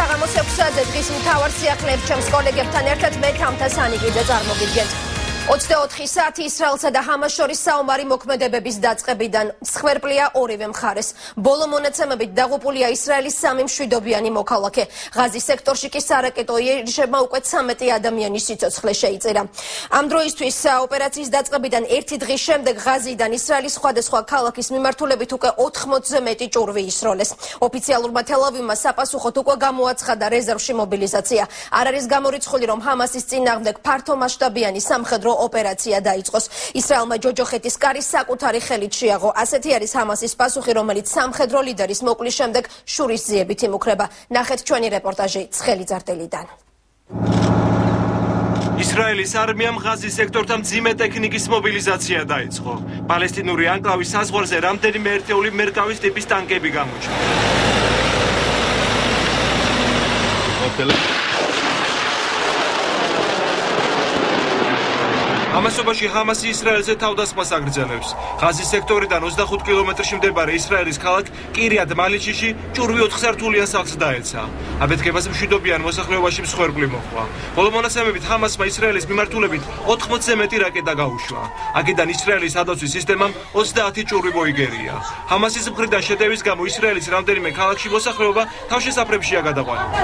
საღამოს 6-ზე დღის მთავარ სიახლეებს ჩემს კოლეგებთან ერთად მე თამთა სანიკიძე წარმოგიდგენთ. 24 საათი ისრაელსა და ჰამას შორის საომარი მოქმედებების დაწყებიდან მსხვერპლია ორივე მხარეს. ბოლო მონაცემებით დაღუპულია ისრაელის 3 მშვიდობიანი მოქალაქე. ღაზის სექტორში კი სარაკეტო იერიში უკვე 13 ადამიანის სიცოცხლე შეიწირა. ამ დროისთვის ოპერაციის დაწყებიდან 1 დღის შემდეგ ღაზიდან ისრაელის სხვადასხვა ქალაქის მიმართულებით უკვე 80-ზე მეტი ჭურვი ისროლეს. ოფიციალურმა თელ-ავივმა საპასუხოდ უკვე გამოაცხადა რეზერვში მობილიზაცია. არ არის გამორიცხული, რომ ჰამასის წინააღმდეგ ფართომასშტაბიანი სამხედრო ოპერაცია დაიწყოს. ისრაელმა ჯოჯოხეთის კარი საკუთარი ხელით შეაღო. ასეთი არის ჰამასის პასუხი, რომელიც სამხედრო ლიდერის მოკლის შემდეგ შურისძიებით იმუქრება. ნახეთ ჩვენი რეპორტაჟი ცხელი წარდელიდან. ისრაელის არმიამ ღაზის სექტორთან მძიმე ტექნიკის მობილიზაცია დაიწყო. პალესტინური ანკლავის საზღვარზე რამდენიმე ერთეული მერკავის ტიპის ტანკები გამოჩნდა. ამასობაში ჰამასი ისრაელზე თავდასხმას აგრძელებს. ღაზის სექტორიდან 25 კილომეტრში მდებარე ისრაელის ქალაქ კირიათ მალიჩიში ჭურვი 4 სართულიან სახლს დაეცა. აფეთქებას მშვიდობიან მოსახლეობაში მსხვერპლი მოჰყვა. ბოლო მონაცემებით ჰამასმა ისრაელის მიმართულებით 80-ზე მეტი რაკეტა გაუშვა. აქედან ისრაელის ადავცვის სისტემამ 30 ჭურვი მოიგერია. ჰამასის მხრიდან შეტევის გამო ისრაელის რამდენიმე ქალაქში მოსახლეობა თავშესაფრებშია გადაყვანილი.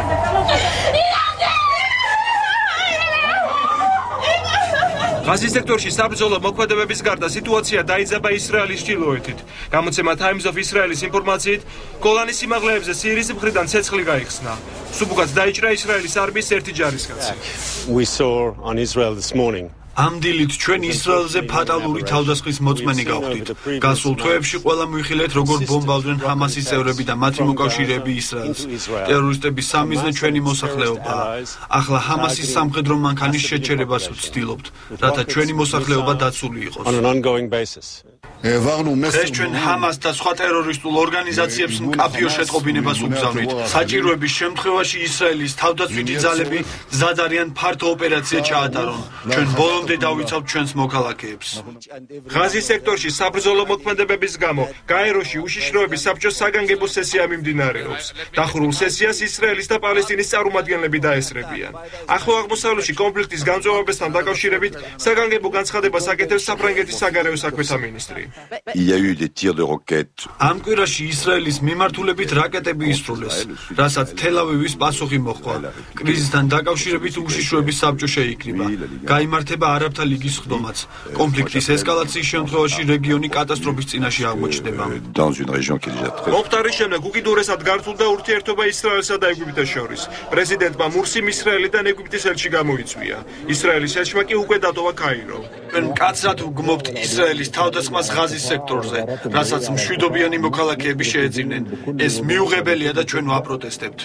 ღაზის სექტორში საბრძოლო მოქმედებების გარდა სიტუაცია დაიძაბა ისრაელის ჩრდილოეთით. გამოცემა Times of Israel-ის ინფორმაციით, გოლანის სიმაღლეებზე სირიის მხრიდან ცეცხლი გაიხსნა. სუბუქად დაიჭრა ისრაელის არმიის ერთი ჯარისკაცი. We saw on Israel this morning. ამ დილით ჩვენ ისრაელზე ფატალური თავდასხმის მოწმენი გავხდით. გასულ თვეებში ყველა მივიხილეთ, როგორ ბომბავდნენ ჰამასის წევრები და მათი მოკავშირეები ისრაელს. ტერორისტების სამიზნე ჩვენი მოსახლეობაა. ახლა ჰამასის სამხედრო მანქანის შეჩერებას ვცდილობთ, რათა ჩვენი მოსახლეობა დაცული იყოს. დღეს ჩვენ ჰამას და სხვა ტერორისტულ ორგანიზაციებს მკაფიო შეტყობინებას უგზავნით. საჭიროების შემთხვევაში ისრაელის თავდაცვითი ძალები მზად არიან ფართო ოპერაცია ჩაატარონ. ჩვენ ბოლომდე დავიცავთ ჩვენს მოქალაქეებს. ღაზის სექტორში საბრძოლო მოქმედებების გამო გაეროში უშიშროების საბჭოს საგანგებო სესია მიმდინარეობს. დახურულ სესიას ისრაელის და პალესტინის წარმომადგენლები დაესწრებიან. ახლო აღმოსავლეთში კონფლიქტის გამწვავებასთან დაკავშირებით საგანგებო განცხადებას აკეთებს საფრანგეთის საგარეო საქმეთა მინისტრი. ამ კვირაში ისრაელის მიმართულებით რაკეტები ისროლეს, რასაც თელ-ავივის პასუხი მოჰყვა. კრიზისთან დაკავშირებით უშიშროების საბჭო შეიკრიბა. გაიმართება არაბთა ლიგის ხდომაც. კონფლიქტის ესკალაციის შემთხვევაში რეგიონი კატასტროფის წინაშე აღმოჩნდება. მოხდარის შემდეგ უკიდურესად გართულდა ურთიერთობა ისრაელსა და ეგვიპტეს შორის. პრეზიდენტმა მურსიმ ისრაელიდან ეგვიპტის ელჩი გამოიწვია. ისრაელის ელჩმა კი უკვე დატოვა კაირო. ჩვენ მკაცრად ვგმობთ ისრაელის თავდასხმას ღაზის სექტორზე, რასაც მშვიდობიანი მოქალაქეები შეეძინენ. ეს მიუღებელია და ჩვენ ვაპროტესტებთ.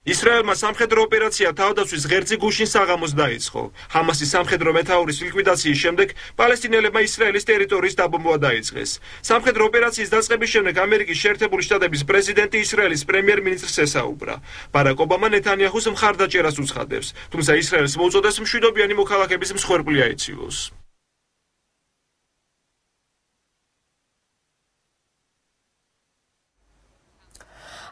ისრაელმა სამხედრო ოპერაცია თავდაცვის ღერძი გუშინ საღამოს დაიწყო. ჰამასის სამხედრო მეთაურის ლიკვიდაციის შემდეგ პალესტინელებმა ისრაელის ტერიტორიის დაბომბვა დაიწყეს. სამხედრო ოპერაციის დაწყების შემდეგ ამერიკის შეერთებული შტატების პრეზიდენტი ისრაელის პრემიერ-მინისტრს ესაუბრა. ბარაკ ობამა ნეთანიაჰუს მხარდაჭერას უცხადებს, თუმცა ისრაელს მოუწოდეს მშვიდობიანი მოქალაქეების მსხვერპლი აეცილოს.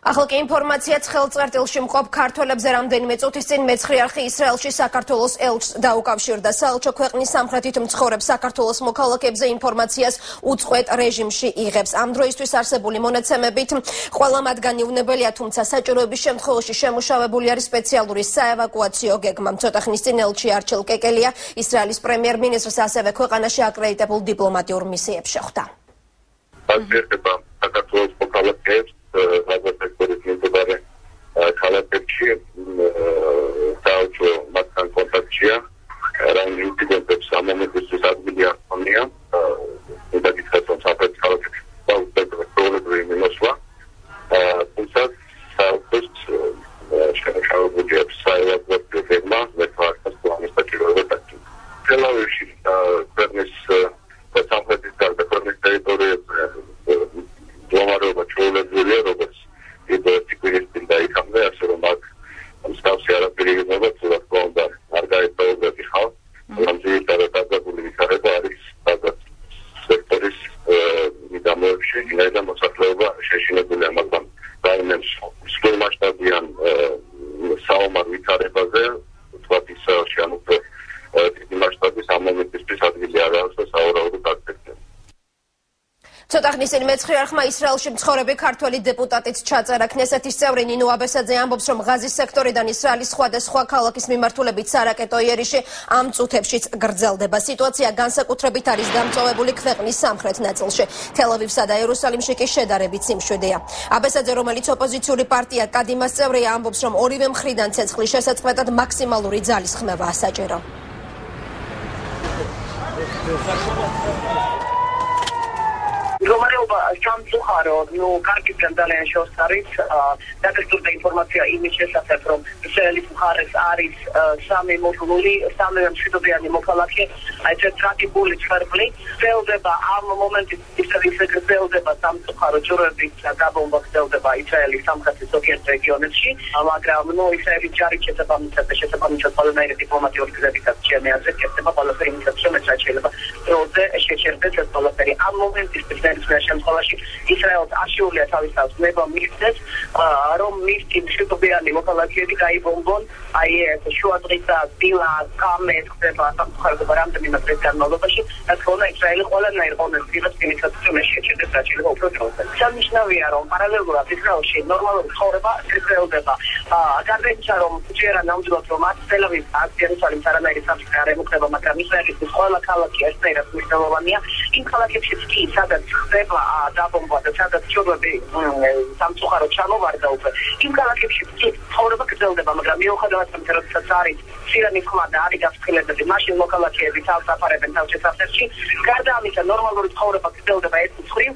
ახლა კი ინფორმაცია ცხელწარტილში მყოფ ქართველებზე რამდენიმე წუთის წინ მეცხრე არხი ისრაელში საქართველოს ელჩს დაუკავშირდა. საელჩო ქვეყნის სამხრეთით მცხოვრებ საქართველოს მოქალაქეებზე ინფორმაციას უწყვეტ რეჟიმში იღებს. ამ დროისთვის არსებული მონაცემებით ყველა მათგანი უნებელია, თუმცა საჭიროების შემთხვევაში შემუშავებული არის სპეციალური საევაკუაციო გეგმა. ცოტა ხნის წინ ელჩი არჩილ კეკელია ისრაელის პრემიერ-მინისტრს ასევე ქვეყანაში აკრედიტებულ დიპლომატიურ მისიებს შეხვდა. საქართველოს მოქალაქეებს გაზეთების მიმდებარე ქალაქებში საელჩო მათთან კონტაქტშია. რაიმე ინციდენტებს ამ მომენტისთვის ადგილი არ ჰქონია. უნდა გითხრათ, რომ საფრანგეთის ქალაქებში პრობლემები მიმოსვლა. თუმცა საელჩოს შემოშავებული აქვს საევაკუაციო გეგმა მეთვალყურეს პლანის საჭიროება დაკი. თელ-ავივში ქვეყნის და სამხრეთის გარდა ქვეყნის ტერიტორიებზე მდგომარეობა ჩვეულებრივია, როგორც პირველი კვირის ხნის წინ მეცხრე არხმა ისრაელში მცხოვრები ქართველი დეპუტატიც ჩაწერა. ქნესეთის წევრი ნინო აბესაძე ამბობს, რომ ღაზის სექტორიდან ისრაელის სხვადასხვა ქალაქის მიმართულებით სარაკეტო იერიში ამ წუთებშიც გრძელდება. სიტუაცია განსაკუთრებით არის დამწოვებული ქვეყნის სამხრეთ ნაწილში. თელ-ავივსა და იერუსალიმში კი შედარებით სიმშვიდეა. აბესაძე, რომელიც ოპოზიციური პარტია კადიმას წევრია, ამბობს, რომ ორივე მხრიდან ცეცხლის შესაწყდად მაქსიმალური ძალის ხმევაა საჭირო. მდგომარეობა სამწუხარო, კარგისგან ძალიან შორს არის. დაგესტურდა ინფორმაცია იმის შესახებ, რომ ისრაელის მხარეს არის სამი მოდულური, სამივე მშვიდობიანი მოქალაქე, ეს ტრაგიკული ცვერული. გრძელდება ამ მომენტის ისრაელის გრძელდება სამწუხარო ჯვრების გაბომბვა გრძელდება ისრაელის სამხრეთის ზოგიერთ რეგიონებში, მაგრამ ისრაელის ჯარით შესაბამისად ყველანაირი დიპლომატიური გზებითაც ჩემი აზრით კეთდება ყველაფერი იმისათვის, რომ ეს შეიძლება დროზე შეჩერდეს ეს ყველაფერი. ამ მომენტის შემთხვევაში ისრაელს აშუალია თავის თავს ნება მისცეს, რომ მისცი მშვიდობიანი მოქალაქეები გაიბომბონ, აი ეს შუადღისა, დილა, კამეს ხდება სამწუხაროდ რამდენიმე დღის განმავლობაში, რაც ხონა ისრაელი ყველანაირ ღონეს იღებს იმისათვის, რომ ეს შეჩერდეს საჭირო უფრო დროზე. სამნიშნავია, რომ პარალელურად ისრაელში ნორმალური ცხოვრება გრძელდება. გარდა იმისა, რომ ჯერა ნამდვილად რომ აქ თელ-ავივს, აქ იერუსალიმს არანაირი საფრთხე არ ემუქრება, მაგრამ ისრაელის ყველა ქალაქი ერთნაირად მნიშვნელოვანია. იმ ქალაქებშიც კი, სადაც ხდება დაბომბვა და სადაც ჯვრები სამწუხაროდ ჩამოვარდა უკვე, იმ ქალაქებში ცხოვრება გრძელდება, მაგრამ მიუხედავად ამისა, როდესაც არის სირენის ხმა და არის გაფრთხილებები, მაშინ მოქალაქეები თავს აფარებენ თავს შესახერში. გარდა ამისა, ნორმალური ცხოვრება გრძელდება ეს მხრივ,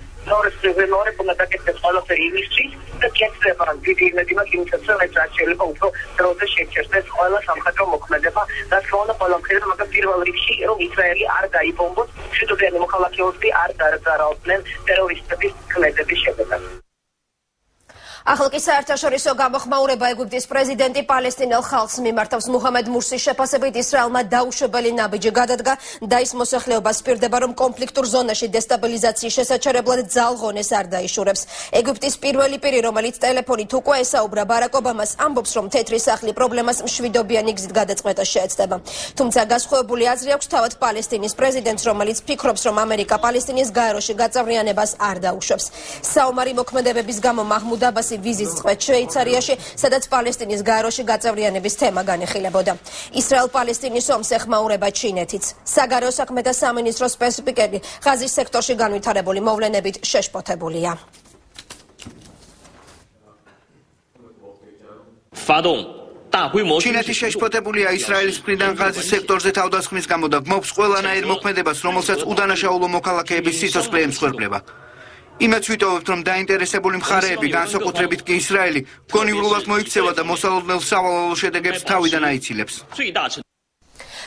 მეორე უნდა დაკეთდეს ყველაფერი იმისთვის და კეთდება დიდი იმედი მაქვს იმისათვის, რომ ეს შეიძლება უფრო დროზე შეჩერდეს ყველა სამხედრო მოქმედება და თქონა ყველა მხრიდან, მაგრამ პირველ რიგში რომ ისრაელი არ გაიბომბოს, მშვიდობიანი მოქალაქეები არ დარწმუნდნენ ტერორისტების ქმედების შედეგად. ახალ კი საერთაშორისო გამოხმაურება ეგვიპტის პრეზიდენტი პალესტინელ ხალხს მიმართავს. მუჰამედ მურსის შეფასებით ისრაელმა დაუშვებელი ნაბიჯი გადადგა და ის მოსახლეობას პირდება, რომ კონფლიქტურ ზონაში დესტაბილიზაციის შესაჩერებლად ძალ-ღონეს არ დაიშურებს. ეგვიპტის პირველი პირი, რომელიც ტელეფონით უკვე ესაუბრა ბარაკ ობამას, ამბობს, რომ თეთრი სახლი პრობლემას მშვიდობიანი გზით გადაწყვეტას შეეცდება. თუმცა გასხვავებული აზრი აქვს თავად პალესტინის პრეზიდენტს, რომელიც ფიქრობს, რომ ამერიკა პალესტინის გაეროში გაწევრიანებას არ დაუშვებს. საომარი მოქმედებების გამო მაჰმუდ აბასი ვიზიტს წყვეტს შვეიცარიაში, სადაც პალესტინის გაეროში გაწევრიანების თემა განიხილებოდა. ისრაელ-პალესტინის ომს ეხმაურება ჩინეთიც. საგარეო საქმეთა სამინისტროს სპეციფიკები ღაზის სექტორში განვითარებული მოვლენებით შეშფოთებულია. ჩინეთი შეშფოთებულია ისრაელის მხრიდან ღაზის სექტორზე თავდასხმის გამო და გმობს ყველანაირ მოქმედებას, რომელსაც უდანაშაულო მოქალაქეების სიცოცხლე ემსხვერპლება. იმედს ვიტოვებთ, რომ დაინტერესებული მხარეები, განსაკუთრებით კი ისრაელი, გონივრულად მოიქცევა და მოსალოდნელ სავალალო შედეგებს თავიდან აიცილებს.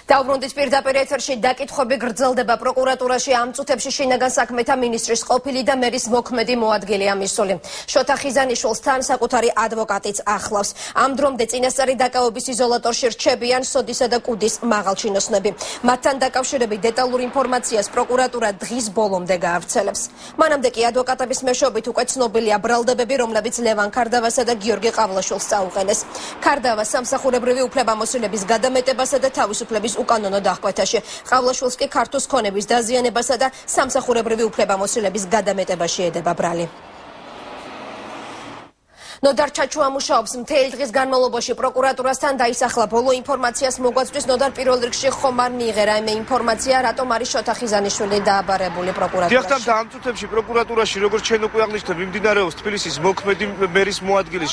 დაუბრუნდით პირდაპირ ეთერში, დაკითხვები გრძელდება პროკურატურაში. ამ წუთებში შინაგან საქმეთა მინისტრის ყოფილი და მერის მოქმედი მოადგილე ამისული. შოთა ხიზანიშვილს თან საკუთარი ადვოკატიც ახლავს. ამ დრომდე წინასწარი დაკავების იზოლატორში რჩებიან სოდისა და კუდის მაღალჩინოსნები. მათთან დაკავშირებით დეტალურ ინფორმაციას პროკურატურა დღის ბოლომდე გაავრცელებს. მანამდე კი ადვოკატების მეშვეობით უკვე ცნობილია ბრალდებები, რომლებიც ლევან ქარდავასა და გიორგი ყავლაშვილს წაუყენეს. ქარდავა სამსახურებრივი უფლებამოსილების გადამეტებასა და თავისუფლების უკანონო დახკვეთაში. ყავლაშვილს კი ქართუს ქონების დაზიანებასა და სამსახურებრივი უფლებამოსილების გადამეტებაში ედება ბრალი. ნოდარ ჩაჩუა მუშაობს მთელი დღის განმავლობაში პროკურატურასთან დაისახლა. ბოლო ინფორმაციას მოგვაწვდის ნოდარ პირველ რიგში ხომ არ მიიღე რაიმე ინფორმაცია, რატომ არის შოთა ხიზანიშვილი დააბარებული პროკურატურაში. დიახ, ამ წუთებში პროკურატურაში, როგორც ჩვენ უკვე აღნიშნეთ, მიმდინარეობს თბილისის მოქმედი მერის მოადგილის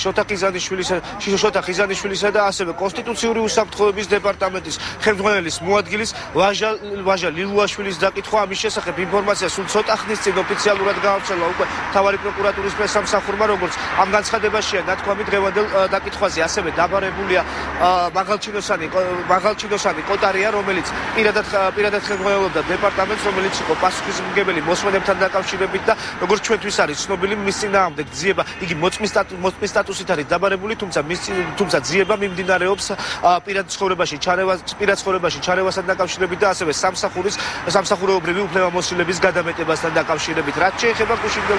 შოთა ხიზანიშვილისა და ასევე კონსტიტუციური უსაფრთხოების დეპარტამენტის ხელმძღვანელის მოადგილის ვაჟა ლილუაშვილის დაკითხვა. ამის შესახებ ინფორმაცია სულ ცოტა ხნის წინ ოფიციალურად გაავრცელა უკვე მთავარი პროკურატურის პრესსამსახურმა, როგორც ამ განცხადებაშია ნათქვამი დღევანდელ დაკითხვაზე. ასევე დაბარებულია მაღალჩინოსანი კოტარია, რომელიც პირადად ხელმძღვანელობდა დეპარტამენტს, რომელიც იყო პასუხისმგებელი მოსმენებთან დაკავშირებით და როგორც ჩვენთვის არის ცნობილი, მის წინააღმდეგ ძიება, იგი მოწმის სტატუსით არის დაბარებული, თუმცა ძიება მიმდინარეობს პირად ცხოვრებაში ჩარევასთან დაკავშირებით და ასევე სამსახურეობრივი უფლებამოსილების გადამეტებასთან დაკავშირებით. რაც შეეხება გუშინდელ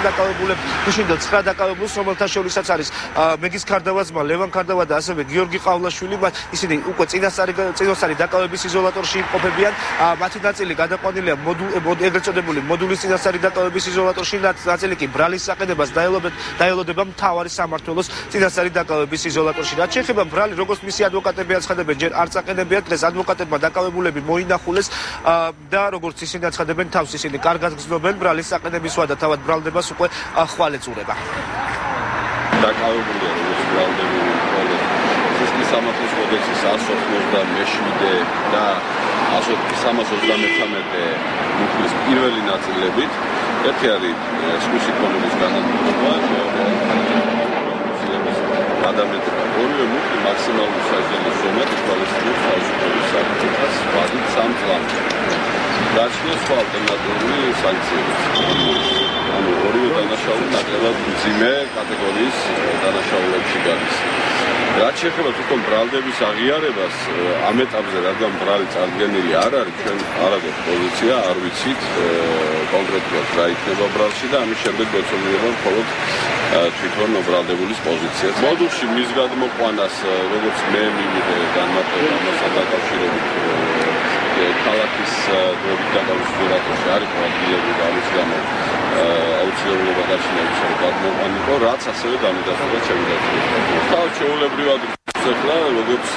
9 დაკავებულს, რომელთა შორისაც არის არის მეგის ქარდავაძმა, ლევან ქარდავა და ასევე გიორგი ყავლაშვილი, ისინი უკვე წინასწარი დაკავების იზოლატორში იმყოფებიან. მათი ნაწილი გადაყვანილია ეგრეთ წოდებული მოდულის წინასწარი დაკავების იზოლატორში, ნაწილი კი ბრალის საყედებას დაელოდება მთავარი სამმართველოს წინასწარი დაკავების იზოლატორში. რაც შეეხება ბრალი, როგორც მისი ადვოკატები აცხადებენ, ჯერ არ წაყენებიათ, დღეს ადვოკატებმა დაკავებულები მოინახულეს და როგორც ისინი აცხადებენ, თავს ისინი კარგად გრძნობენ ბრალის საყენების და თავად ბრალდებას უკვე ხვალ ეწურება. დაკავებულია როგორც ბრალდებული მხოლოდ სისხლის სამართლის კოდექსის 197 და 323 მუხლის პირველი ნაწილებით. ერთი არის სქესის კანონის განადგურება, ადამიანთა ორივე მუხლი მაქსიმალური სასჯელის ზომად ითვალისწინებს თავისუფლების საფრთხეს ვადით 3 წლამდე. გაჩნია სხვა ალტერნატიული სანქციები. ანუ ორივე დანაშაული ნაკლებად მძიმე კატეგორიის დანაშაულებში გადის. რაც შეეხება თვითონ ბრალდების აღიარებას, ამ ეტაპზე რადგან ბრალი წარდგენილი არ არის, ჩვენ არ აქვს პოზიცია, არ ვიცით კონკრეტულად რა იქნება ბრალში და ამის შემდეგ გვეცნობიერება მხოლოდ თვითონ ბრალდებულის პოზიცია. მოდულში მის გადმოყვანას, როგორც მე მივიღე განმარტება ამასთან დაკავშირებით, ქალაქის დროებით დაკავების იზოლატორში არის პრობლემები და ამის გამო აუცილებლობა გაჩნდა ის რომ გადმოყვანილიყო, რაც ასევე დამიდასტურა ჩემი დაწესებულება. თავ შეულებრივად ახლა როგორც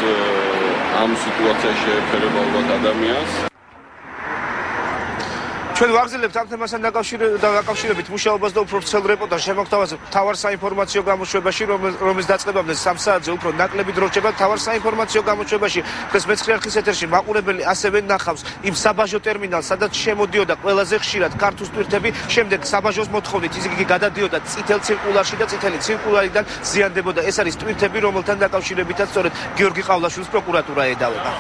ამ სიტუაციაში შეეფერება ალბათ ადამიანს. ჩვენ ვაგრძელებთ ამ თემასთან დაკავშირებით მუშაობას და უფრო ვრცელ რეპორტაჟს შემოგთავაზებთ მთავარ საინფორმაციო გამოშვებაში, რომლის დაწყებამდე 3 საათზე უფრო ნაკლები დრო რჩება. მთავარ საინფორმაციო გამოშვებაში დღეს მეცხრე არხის ეთერში მაყურებელი ასევე ნახავს იმ საბაჟო ტერმინალს, სადაც შემოდიოდა ყველაზე ხშირად ქართულ ტვირთები, შემდეგ საბაჟოს მოთხოვნით იგი გადადიოდა წითელ ცირკულარში და წითელი ცირკულარიდან ზიანდებოდა. ეს არის ტვირთები, რომელთან დაკავშირებითაც სწორედ გიორგი ყავლაშვილის პროკურატურა ედავება.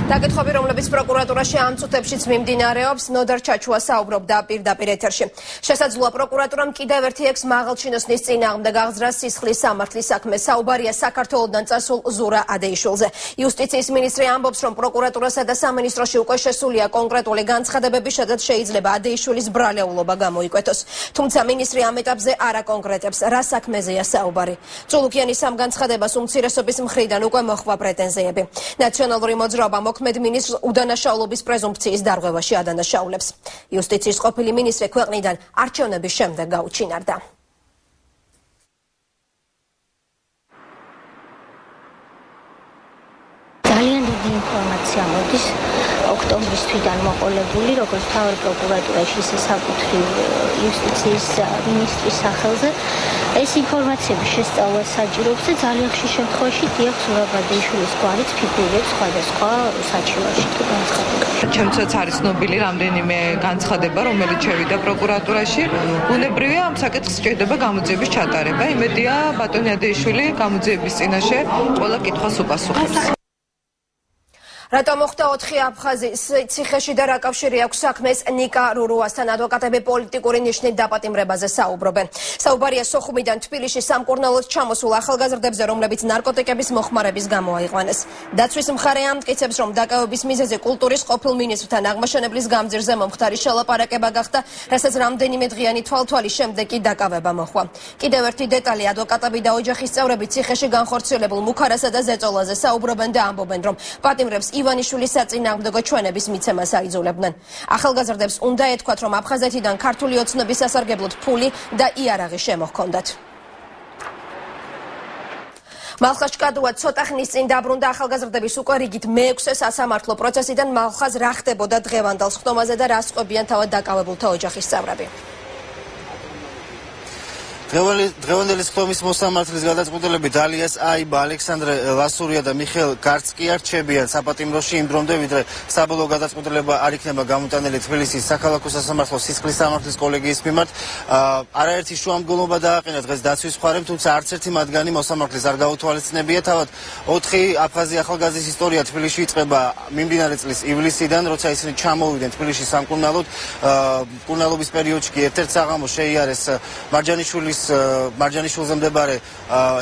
დაკითხები, რომლებიც პროკურატურაში ამ წუთებშიც მიმდინარეობს, ნოდარ ჩაჩუა საუბრობდა პირდაპირ ეთერში. შესაძლოა პროკურატურამ კიდევ ერთი 6 მაღალჩინოსნის წინააღმდეგ აღძრა სისხლის სამართლის საქმე. საუბარია საქართველოდან წასულ ზურა ადეიშვილზე. იუსტიციის მინისტრი ამბობს, რომ პროკურატურასა და სამინისტროში უკვე შესულია კონკრეტული განცხადებები, სადაც შეიძლება ადეიშვილის ბრალეულობა გამოიკვეთოს. თუმცა მინისტრი ამ ეტაპზე არ აკონკრეტებს, რა საქმეზეა საუბარი. წულუკიანის ამ განცხადებას უმცირესობის მხრიდან უკვე მოჰყვა პრეტენზიები. ნაციონალური მოძრაობა მოქმედ მინისტრს უდანაშაულობის პრეზუმპციის დარღვევაში ადანაშაულებს. იუსტიციის ყოფილი მინისტრი ქვეყნიდან არჩევნების შემდეგ გაუჩინარდა. ძალიან დიდი ინფორმაცია მოდის ოქტომბრის თვიდან მოყოლებული, როგორც მთავარ პროკურატურაში, ისე საკუთრივ იუსტიციის მინისტრის სახელზე. ეს ინფორმაციები შესწავლას საჭიროებს და ძალიან ხშირ შემთხვევაში დიახ ზურაბადეიშვილის გვარიც ფიგურებს სხვადასხვა საჩივარში თუ განცხადებაში. ჩემთვისაც არის ცნობილი რამდენიმე განცხადება, რომელიც შევიდა პროკურატურაში. უნებრივია ამ საკითხს სჭირდება გამოძიების ჩატარება. იმედია ბატონი ადეიშვილი გამოძიების წინაშე ყველა კითხვას უპასუხებს. რატომ მოხდა 4 აფხაზის ციხეში და რა კავშირი აქვს საქმეს ნიკა რურუასთან? ადვოკატები პოლიტიკური ნიშნით დაპატიმრებაზე საუბრობენ. საუბარია სოხუმიდან თბილისში სამკურნალოდ ჩამოსულ ახალგაზრდებზე, რომლებიც ნარკოტიკების მოხმარების გამო აიყვანეს. დაცვის მხარე ამტკიცებს, რომ დაკავების მიზეზი კულტურის ყოფილ მინისტრთან აღმაშენებლის გამზირზე მომხდარი შელაპარაკება გახდა, რასაც რამდენიმე დღიანი თვალთვალის შემდეგ კი დაკავება მოჰყვა. კიდევ ერთი დეტალი, ადვოკატები და ოჯახის წევრები ციხეში განხორციელებულ მუქარასა და ზეწოლაზე საუბრობენ და ამბობენ, რომ პატიმრებს ივანიშვილის საწინააღმდეგო ჩვენების მიცემას აიძულებდნენ. ახალგაზრდებს უნდა ეთქვათ, რომ აფხაზეთიდან ქართული ოცნების სასარგებლოდ ფული და იარაღი შემოჰქონდათ. მალხაზ ჭკადუა ცოტა ხნის წინ დაბრუნდა ახალგაზრდების უკვე რიგით მე-6 სასამართლო პროცესიდან. მალხაზ რა ხდებოდა დღევანდელ ხდომაზე და რა სწყვებიან თავად დაკავებულთა ოჯახის წევრები? დღევანდელი ხდომის მოსამართლის გადაწყვეტილებით ალიას აიბა, ალექსანდრე ლასურია და მიხეილ გარცკი არჩებიან საპატიმროში იმ დრომდე, ვიდრე საბოლოო გადაწყვეტილება არ იქნება გამოტანილი თბილისის საქალაქო სასამართლოს სისხლის სამართლის კოლეგიის მიმართ. არაერთი შუამდგომლობა დააყენა დღეს დაცვის მხარემ, თუმცა არც ერთი მათგანი მოსამართლის არ გაუთვალისწინებია. თავად 4 აფხაზი ახალგაზრდის ისტორია თბილისში იწყება მიმდინარე წლის ივლისიდან, როცა ისინი ჩამოვიდნენ თბილისში სამკურნალოდ. მკურნალობის პერიოდში კი ერთ-ერთ საღამოს შეიარეს მარჯანიშვილის კულტურის მარჯანიშვილზე მდებარე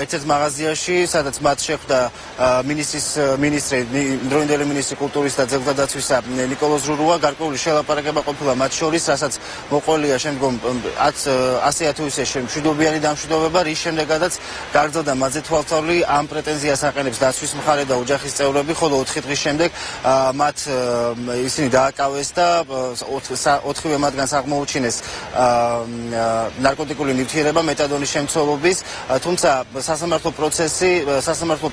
ერთ-ერთ მაღაზიაში, სადაც მათ შეხვდა იმდროინდელი მინისტრი კულტურის და ძეგლთა დაცვისა ნიკოლოზ ჟურუა. გარკვეული შელაპარაკება ყოფილა მათ შორის, რასაც მოყოლია შემდგომ 100 თუ ისე მშვიდობიანი დამშვიდობება, რის შემდეგაც გააგრძელდა მათზე თვალთვალი, ამ პრეტენზიას აყენებს დაცვის მხარე და ოჯახის წევრები, ხოლო 4 დღის შემდეგ მათ ისინი დააკავეს და 4-ვე მათგანს აღმოუჩინეს ნარკოტიკული ნივთიერება მეტადონის შემცველობის, თუმცა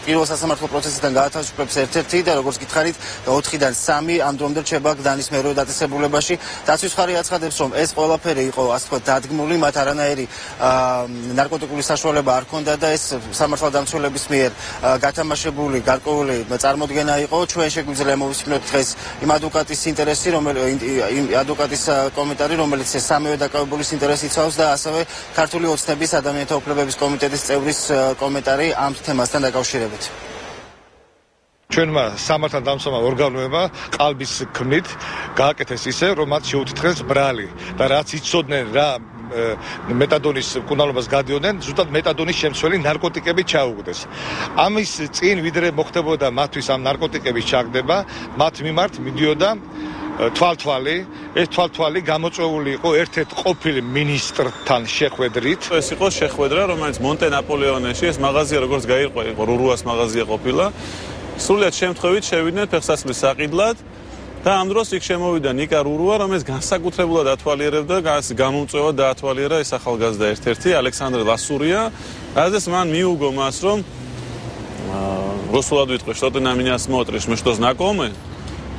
პირველ სასამართლო პროცესიდან გაათავისუფლებს ერთ-ერთი და როგორც გითხარით 4-დან 3 ამ დრომდე რჩება გდანის მერვე დაწესებულებაში. დაცვის მხარე აცხადებს, რომ ეს ყველაფერი იყო ასე ვთქვათ დადგმული, მათ არანაირი ნარკოტიკული საშუალება არ ჰქონდა და ეს სამართალდამცველების მიერ გათამაშებული გარკვეული წარმოდგენა იყო. ჩვენ შეგვიძლია მოვისმინოთ დღეს იმ ადვოკატის ინტერესი, იმ ადვოკატის კომენტარი, რომელიც ეს სამივე დაკავებულის ინტერესს იცავს და ასევე ქართული ოცნების ადამიანთა უფლებების კომიტეტის წევრის კომენტარი ამ თემასთან დაკავშირებით. ჩვენმა სამართალდამცველმა ორგანოებმა ყალბის ქმნით გააკეთეს ისე, რომ მათ შეუთითეს ბრალი და რაც იცოდნენ რა მეტადონის მკურნალობას გადიოდნენ, ზუსტად მეტადონის შემცველი ნარკოტიკები ჩაუგდეს. ამის წინ ვიდრე მოხდებოდა მათთვის ამ ნარკოტიკების ჩაგდება, მათ მიმართ მიდიოდა თვალთვალი, ეს თვალთვალი გამოწვეული იყო ერთ-ერთ ყოფილ მინისტრთან შეხვედრით. ეს იყო შეხვედრა, რომელიც მონტე ნაპოლეონეში, ეს მაღაზია როგორც გაირყვა, იყო რურუას მაღაზია ყოფილა. სრულიად შემთხვევით შევიდნენ ფეხსაცმლის საყიდლად და ამ დროს იქ შემოვიდა ნიკა რურუა, რომელიც განსაკუთრებულად ათვალიერებდა, გამომწვევად დაათვალიერა ეს ახალგაზრდა ერთ-ერთი ალექსანდრე ლასურია, რაზეც მან მიუგო მას, რომ რუსულად ვიტყვი, что ты на меня смотришь, мы что знакомы?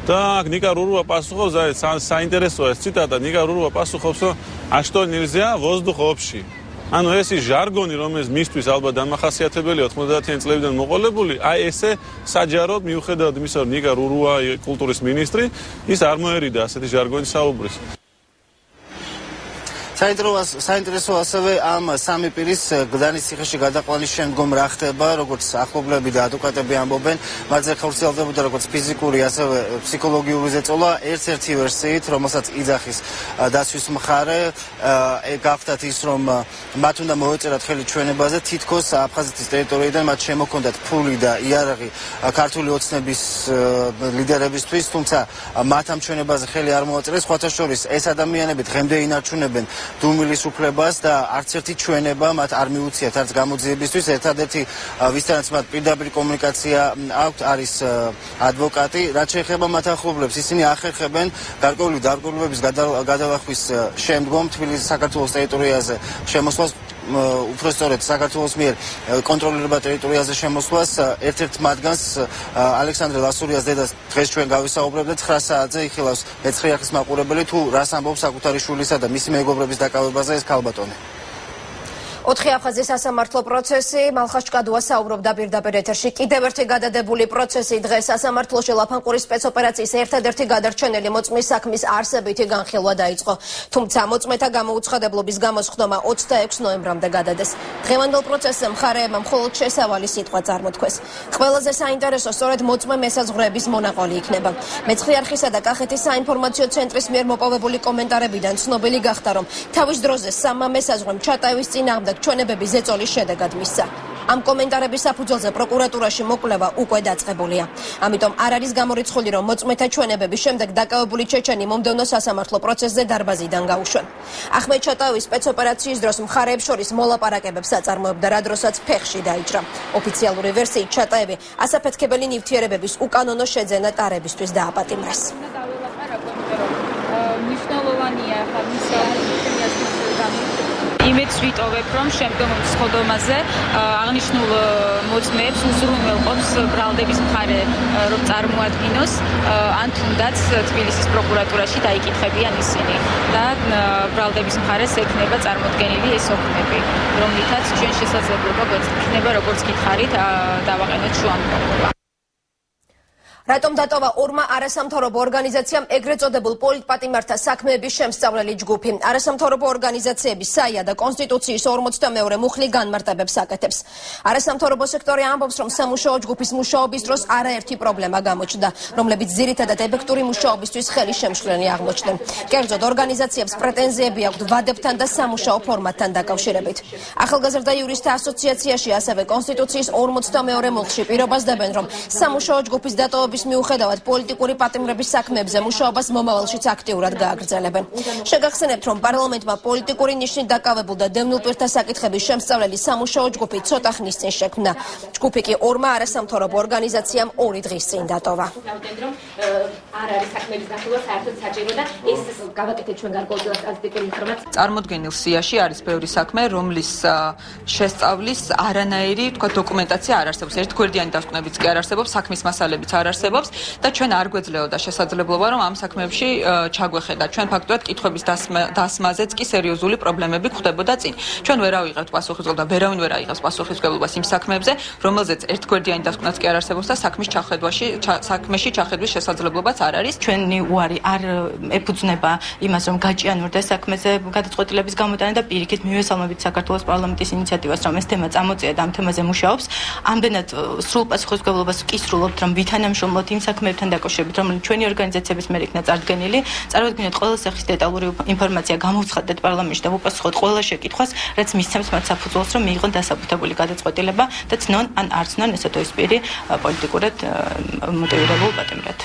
Так, Ника Руруа пасухов, საინტერესოა ეს ციტატა, Ника Руруа пасухов, что а что нельзя, воздух общий. ანუ ეს ის ჟარგონი, რომელიც მისთვის ალბათ დამახასიათებელია 90-იან წლებიდან მოყოლებული, აი ესე საჯაროდ მიუხედავად იმისა, რომ ნიკა რურუა კულტურის მინისტრი, ის არ მოერიდა ასეთი ჟარგონი საუბრის. საინტერესო ასევე ამ სამი პირის გდანის ციხეში გადაყვანის შემდგომ რა ხდება, როგორც ახლობლები და ადვოკატები ამბობენ, მათზე ხორციელდებოდა როგორც ფიზიკური, ასევე ფსიქოლოგიური ზეწოლა, ერთ-ერთი ვერსიით, რომელსაც იძახის დაცვის მხარე, გახდათ ის, რომ მათ უნდა მოეწერათ ხელი ჩვენებაზე, თითქოს აფხაზეთის ტერიტორიიდან მათ შემოქონდათ ფული და იარაღი ქართული ოცნების ლიდერებისთვის, თუმცა მათ ამ ჩვენებაზე ხელი არ მოაწერეს, სხვათა შორის ეს ადამიანები დღემდე ინარჩუნებენ დუმილის უფლებას და არც ერთი ჩვენება მათ არ მიუციათ არც გამოძიებისთვის. ერთადერთი ვისთანაც მათ პირდაპირ კომუნიკაცია აქვთ არის ადვოკატი. რაც შეეხება მათ ახლობლებს, ისინი ახერხებენ გარკვეული დარღვევების გადალახვის შემდგომ თბილისის საქართველოს ტერიტორიაზე შემოსვლას, უпростоრეთ საქართველოს მიერ კონტროლირებულ ტერიტორიაზე შემოსვლას. ერთ-ერთ მათგანს ალექსანდრე ლასურიას დედას დღეს ჩვენ გავისაუბრებთ 9 საათზე იხილავს მეცხრე-ახის მაყურებელი, თუ რას ამბობს საკუთარი შვილისა და მისი მეგობრების დაკავებაზე ეს ქალბატონი. 4 აფხაზის სასამართლო პროცესი, მალხაშ ჭკადუა საუბრობდა პირდაპირ ეთერში. კიდევ ერთი გადადებული პროცესი დღეს სასამართლოში ლაფანყურის სპეცოპერაციის ერთადერთი გადარჩენილი მოწმის საქმის არსებითი განხილვა დაიწყო. თუმცა მოწმეთა გამოუცხადებლობის გამოსხდომა 26 ნოემბრამდე გადადეს. დღევანდელ პროცესზე მხარეებმა მხოლოდ შესავალი სიტყვა წარმოთქვეს. ყველაზე საინტერესო სწორედ მოწმე მესაზღვრეების მონაყოლი იქნება. მეცხრე არხისა და კახეთის საინფორმაციო ცენტრის მიერ მოპოვებული კომენტარებიდან ცნობილი გახდა, რომ თავის დროზე სამმა მესაზღვრემ ჩატაევის წინააღმდეგ ჩვენებების ზეწოლის შედეგად მისცა. ამ კომენტარების საფუძველზე პროკურატურაში მოკვლევა უკვე დაწყებულია. ამიტომ არ არის გამორიცხული, რომ მოწმეთა ჩვენებების შემდეგ დაკავებული ჩეჩენი მომდევნო სასამართლო პროცესზე დარბაზიდან გაუშვენ. ახმედ ჩატაევის სპეცოპერაციის დროს მხარეებს შორის მოლაპარაკებებს აწარმოებდა, რა დროსაც ფეხში დაიჭრა. ოფიციალური ვერსიით ჩატაევი ასაფეთქებელი ნივთიერებების უკანონო შეძენა ტარებისთვის დააპატიმრეს. მნიშვნელოვანია ხა იმედს ვიტოვებ, რომ შემდგომ სხდომაზე აღნიშნულ მოწმეებს უზრუნველყოფს ბრალდების მხარე, რომ წარმოადგინოს, ან თუნდაც თბილისის პროკურატურაში დაიკითხებიან ისინი და ბრალდების მხარეს ექნება წარმოდგენილი ეს ოქმები, რომლითაც ჩვენ შესაძლებლობა გვექნება, როგორც გითხარით, დავაყენოთ შუამდგომლობა. რატომ დატოვა ორმა არასამთავრობო ორგანიზაციამ ეგრეთ წოდებულ პოლიტპატიმართა საქმეების შემსწავლელი ჯგუფი? არასამთავრობო ორგანიზაციების საია და კონსტიტუციის 42 მუხლი განმარტებებს აკეთებს. არასამთავრობო სექტორი ამბობს, რომ სამუშაო ჯგუფის მუშაობის დროს არაერთი პრობლემა გამოჩნდა, რომლებიც ძირითადად ეფექტური მუშაობისთვის ხელი შემშლელი აღმოჩნდნენ. კერძოდ, ორგანიზაციებს პრეტენზიები აქვთ ვადებთან და სამუშაო ფორმატთან დაკავშირებით. ახალგაზრდა იურისტთა ასოციაციაში ასევე კონსტიტუციის 42 მუხლში პირობას დებენ, რომ სამუშაო ჯგუფის დატოვების მიუხედავად პოლიტიკური პატიმრების საქმეებზე მუშაობას მომავალშიც აქტიურად გააგრძელებენ. შეგახსენებთ, რომ პარლამენტმა პოლიტიკური ნიშნით დაკავებულ და დევნილ პირთა საკითხების შემსწავლელი სამუშაო ჯგუფი ცოტა ხნის წინ შექმნა. ჯგუფი კი ორმა არასამთავრობო ორგანიზაციამ 2 დღის წინ დატოვა. არ არის საქმეების გახილვა საერთოდ საჭირო და ეს გავაკეთეთ ჩვენ გარკვეულ სტატისტიკურ ინფორმაციას. წარმოდგენილ სიაში არის ბევრი საქმე, რომლის შესწავლის არანაირი დოკუმენტაცია არ არსებობს. ერთგვერდიანი დასკვნებიც კი არ არსებობს, საქმის მასალებიც არ არსებობს და ჩვენ არ გვეძლეოდა შესაძლებლობა, რომ ამ საქმეებში ჩაგვეხედა. ჩვენ ფაქტობრივად კითხვების დასმაზეც კი სერიოზული პრობლემები გვხვდებოდა წინ. ჩვენ ვერ ავიღებთ პასუხისმგებლობას და ვერავინ ვერ აიღებს პასუხისმგებლობას იმ საქმეებზე, რომელზეც ერთგვერდიანი დასკვნაც კი არ არსებობს და საქმეში ჩახედვის შესაძლებლობაც არ არის. ჩვენი უარი არ ეფუძნება იმას, რომ გაჭიანურდეს საქმეზე გადაწყვეტილების გამოტანა და პირიქით მივესალმებით საქართველოს პარლამენტის ინიციატივას, რომ ეს თემა წამოწია და ამ თემაზე მუშაობს. ამდენად სრულ პასუხისმგებლობას ვკისრულობთ, რომ ვითანამშრომლოთ იმ საქმეებთან დაკავშირებით, რომელიც ჩვენი ორგანიზაციების მიერ იქნა წარდგენილი, წარუდგინეთ ყველა სახის დეტალური ინფორმაცია, გამოვცხადეთ პარლამენტში და უპასუხოთ ყველა შეკითხვას, რაც მისცემს მათ საფუძველს, რომ მიიღონ დასაბუთებული გადაწყვეტილება და ცნონ ან არ ცნონ ესა თუ ის პირი პოლიტიკურად მოტივირებულ პატიმრად.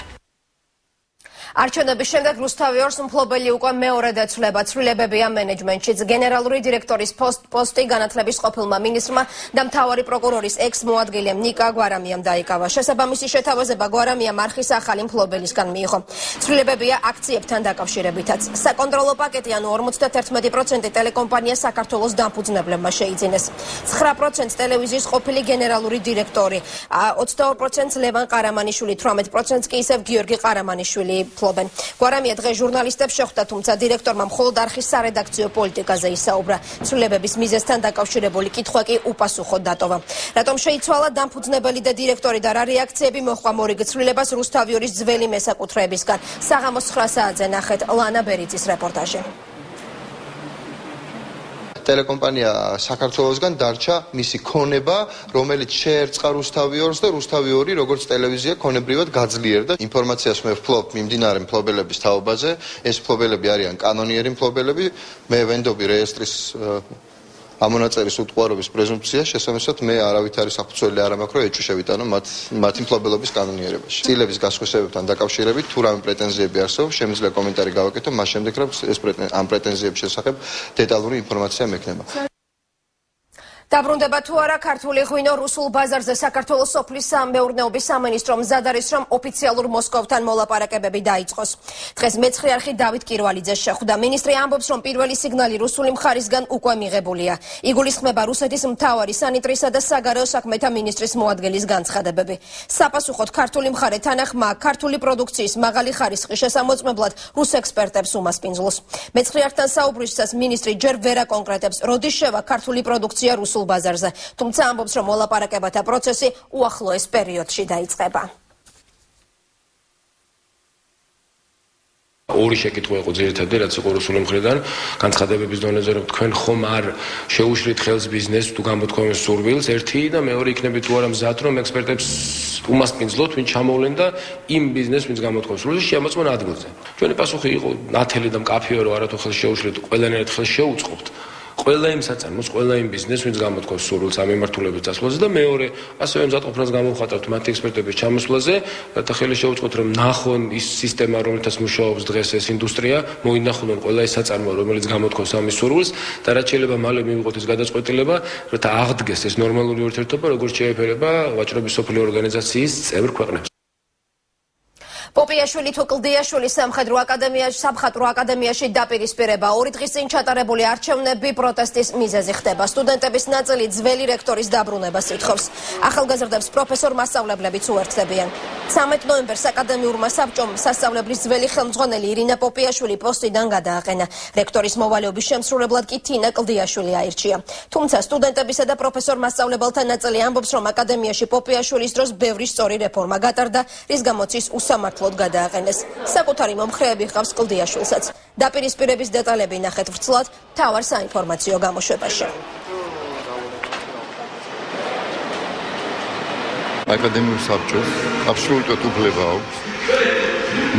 არჩევნების შემდეგ რუსთავი ორს მფლობელი უკვე მეორედ ეცვლება. ცვლილებებია მენეჯმენტშიც. გენერალური დირექტორის პოსტი განათლების ყოფილმა მინისტრმა და მთავარი პროკურორის ექს-მოადგილემ ნიკა გვარამიამ დაიკავა. შესაბამისი შეთავაზება გვარამიამ არხის ახალი მფლობელისგან მიიღო. ცვლილებებია აქციებთან დაკავშირებითაც. საკონტროლო პაკეტი ანუ 51% ტელეკომპანია საქართველოს დამფუძნებლებმა შეიძინეს. 9% ტელევიზიის ყოფილი გენერალური დირექტორი, 22% ლევან ყარამანიშვილი, 18% კი ისევ გიორგი ყარამანიშვილი. გვარამია დღეს ჟურნალისტებს შეხვდა, თუმცა დირექტორმა მხოლოდ არხის სარედაქციო პოლიტიკაზე ისაუბრა. ცვლილებების მიზეზთან დაკავშირებული კითხვა კი უპასუხოდ დატოვა. რატომ შეიცვალა დამფუძნებელი და დირექტორი და რა რეაქციები მოჰყვა მორიგ ცვლილებას რუსთავი ორის ძველი მესაკუთრეებისგან? საღამოს 9 საათზე ნახეთ ლანა ბერიძის რეპორტაჟი. ტელეკომპანია საქართველოსგან დარჩა მისი ქონება, რომელიც შეერწყა რუსთავი ორს და რუსთავი ორი როგორც ტელევიზია ქონებრივად გაძლიერდა. ინფორმაციას მე ვფლობ მიმდინარე მფლობელების თაობაზე. ეს მფლობელები არიან კანონიერი მფლობელები. მე ვენდობი რეესტრის ამონაწერის უტყუარობის პრეზუმპცია, შესაბამისად მე არავითარი საფუძველი არ მაქვს, რომ ეჭვშევიტანო მათი მფლობელობის კანონიერებაში. წილების გასხვისებებთან დაკავშირებით თუ რამე პრეტენზიები არსებობს, შემიძლია კომენტარი გავაკეთო, მას შემდეგ რომ ამ პრეტენზიების შესახებ დეტალური ინფორმაცია მექნება. დაბრუნდება თუ არა ქართული ღვინო რუსულ ბაზარზე? საქართველოს სოფლის სამეურნეობის სამინისტრო მზად არის, რომ ოფიციალურ მოსკოვთან მოლაპარაკებები დაიწყოს. დღეს მეცხრე არხი დავით კირვალიძე შეხვდა. მინისტრი ამბობს, რომ პირველი სიგნალი რუსული მხარისგან უკვე მიღებულია. იგულისხმება რუსეთის მთავარი სანიტრისა და საგარეო საქმეთა მინისტრის მოადგილის განცხადებები. საპასუხოდ ქართული მხარე თანახმა ქართული პროდუქციის მაღალი ხარისხის შესამოწმებლად რუს ექსპერტებს უმასპინძლოს. მეცხრე არხთან საუბრისას მინისტრი ჯერ ვერ აკონკრეტებს, როდის შევა ქართული პროდუქცია რუსულ ბაზარზე, თუმცა ამბობს, რომ მოლაპარაკებათა პროცესი უახლოეს პერიოდში დაიწყება. ორი შეკითხვა იყო ძირითადად, რაც იყო რუსული მხრიდან, განცხადებების დონეზე, რომ თქვენ ხომ არ შეუშლით ხელს ბიზნესს თუ გამოთქვამეს სურვილს, ერთი და მეორე იქნებით თუ არა მზად, რომ ექსპერტებს უმასპინძლოთ, ვინ ჩამოვლენ და იმ ბიზნესს, ვინც გამოთქვამეს სურვილს, შემოწმონ ადგილზე. ჩვენი პასუხი იყო ნათელი და მკაფიო, რომ არათუ ხელს შეუშლით, ყველანაირად ხელს შეუწყობთ. ყველა იმ საწარმოს, ყველა იმ ბიზნესს, ვინც გამოთქვამს სურვილს ამ მიმართულების წასვლაზე და მეორე, ასევე მზადყოფნას გამოვხატავთ მათი ექსპერტების ჩამოსვლაზე, რათა ხელი შეუწყოთ, რომ ნახონ ის სისტემა, რომელთაც მუშაობს დღეს ეს ინდუსტრია, მოინახონ ყველა ის საწარმო, რომელიც გამოთქვამს ამის სურვილს და რაც შეიძლება მალე მივიღოთ ის გადაწყვეტილება, რათა აღდგეს ეს ნორმალური ურთიერთობა, როგორც შეეფერება ვაჭრობის სოფლიო ორგანიზაციის წევრ ქვეყნებს. პოპიაშვილი თუ კლდიაშვილი სამხატვრო აკადემიაში დაპირისპირება 2 დღის წინ ჩატარებული არჩევნები პროტესტის მიზეზი ხდება. სტუდენტების ნაწილი ძველი რექტორის დაბრუნებას ითხოვს. ახალგაზრდებს პროფესორ მასწავლებლებიც უერთდებიან. 13 ნოემბერს აკადემიურმა საბჭომ სასწავლებლის ძველი ხელმძღვანელი ირინა პოპიაშვილი პოსტიდან გადააყენა. რექტორის მოვალეობის შემსრულებლად კი თინა კლდიაშვილი აირჩია. თუმცა სტუდენტებისა და პროფესორ მასწავლებელთა ნაწილი ამბობს, რომ აკადემიაში პოპიაშვილის დროს ბევრი სწორი რეფორმა გატარდა, რის გამოც ის უსამართლოდ გადააყენეს. საკუთარი მომხრეები ჰყავს კლდიაშვილსაც. დაპირისპირების დეტალები ნახეთ ვრცლად მთავარ საინფორმაციო გამოშვებაში. აკადემიურ საბჭოს აბსოლუტურად უფლება აქვს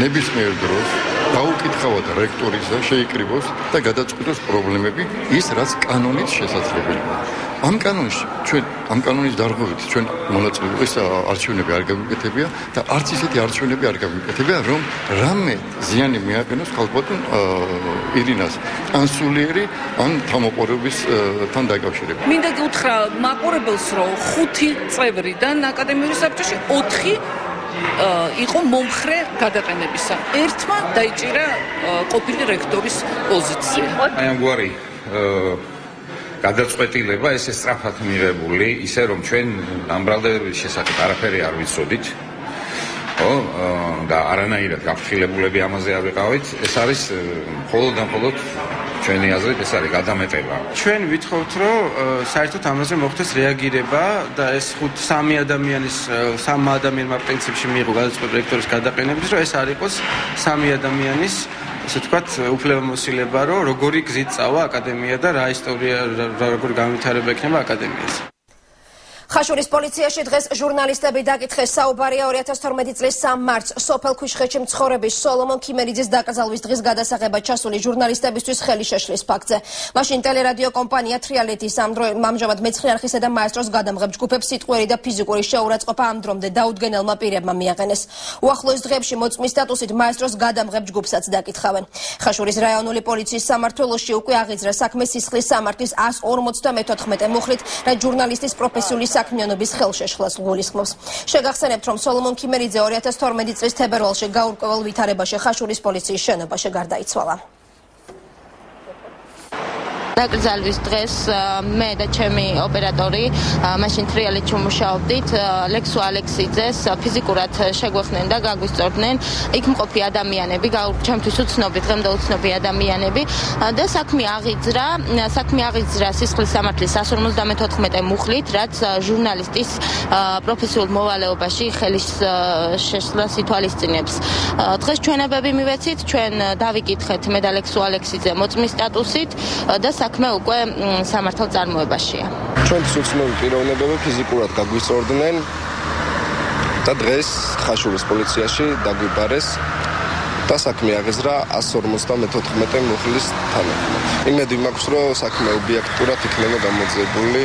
ნებისმიერ დროს გაუკითხავად რექტორის და შეიკრიბოს და გადაწყვიტოს პრობლემები ის, რაც კანონით შესაძლებელია. ამ კანონის დარღვევით ჩვენ მონაწილეობა ეს არჩევნები არ გავიკეთებია და არც ისეთი არჩევნები არ გავიკეთებია, რომ რამე ზიანი მიაყენოს ხალხბატონ ირინას ან სულიერი ან თამოყურებისთან დაკავშირებით. მინდა გითხრა მაყურებელს, რომ 5 წევრიდან აკადემიური საბჭოში 4 იყო მომხრე გადაყენებისა. ერთმა დაიჭირა ყოფილი რექტორის პოზიცია. აი ამგვარი გადაწყვეტილება ესე სწრაფად მიღებული, ისე რომ ჩვენ ამ ბრალდებების შესახებ არაფერი არ ვიცოდით. და არანაირად გაფრთხილებულები ამაზე არ ვიყავით. ეს არის მხოლოდ და მხოლოდ ჩვენი აზრით ეს არის გადამეტება. ჩვენ ვითხოვთ, რომ საერთოდ ამაზე მოხდეს რეაგირება და ეს 3 ადამიანმა პრინციპში მიიღო გადაწყვეტილება რექტორის გადაყენების, რომ ეს არ იყოს 3 ადამიანის ასე თქვათ უფლებამოსილება, რომ როგორი გზით წავა აკადემია და რა ისტორია, როგორი განვითარება ექნება აკადემიაზე. ხაშურის პოლიციაში დღეს ჟურნალისტები დაკითხეს საუბარია 2012 წლის 3 მარტს სოფელ ქვიშხეთში მცხოვრების სოლომონ ქიმერიძის დაკრძალვის დღის გადასაღებად ჩასული ჟურნალისტებისთვის ხელი შეშლის ფაქტზე. მაშინ ტელერადიო კომპანია თრიალეთის ამჟამად მეცხრე არხისა და მაესტროს გადამღებ ჯგუფებს სიტყვიერი და ფიზიკური შეურაცხყოფა ამ დრომდე დაუდგენელმა პირებმა მიაყენეს. უახლოეს დღეებში მოწმის სტატუსით მაესტროს გადამღებ ჯგუფსაც დაკითხავენ. ხაშურის რაიონული პოლიციის სამმართველოში უკვე აღიძრა საქმე სისხლის სამართლის 154 მუხლით, რაც ჟურნალისტის პროფესიული საქმიანობის ხელშეშლას გულისხმობს. შეგახსენებთ, რომ სოლომონ ქიმერიძე 2012 წლის თებერვალში გაურკვეველ ვითარებაში ხაშურის პოლიციის შენობაში გარდაიცვალა. დაკრძალვის დღეს მე და ჩემი ოპერატორი მაშინ თრიალეთში ვმუშაობდით, ლექსო ალექსიძეს ფიზიკურად შეგვეხნენ და გაგვისწორდნენ იქ მყოფი ადამიანები, ჩემთვის უცნობი, დღემდე უცნობი ადამიანები და საქმე აღიძრა სისხლის სამართლის 154 მუხლით, რაც ჟურნალისტის პროფესიულ მოვალეობაში ხელის შეშლას ითვალისწინებს. დღეს ჩვენებები მივეცით, ჩვენ დავიკითხეთ მე და ლექსო ალექსიძე მოწმის სტატუსით და საქმე უკვე სამართალ წარმოებაშია. ჩვენთვის უცნობი პიროვნებები ფიზიკურად გაგვისწორდნენ და დღეს ხაშურის პოლიციაში დაგვიბარეს და საქმე აღიზრა 154 მუხლის თანახმად. იმედი მაქვს, რომ საქმე ობიექტურად იქნება გამოძიებული.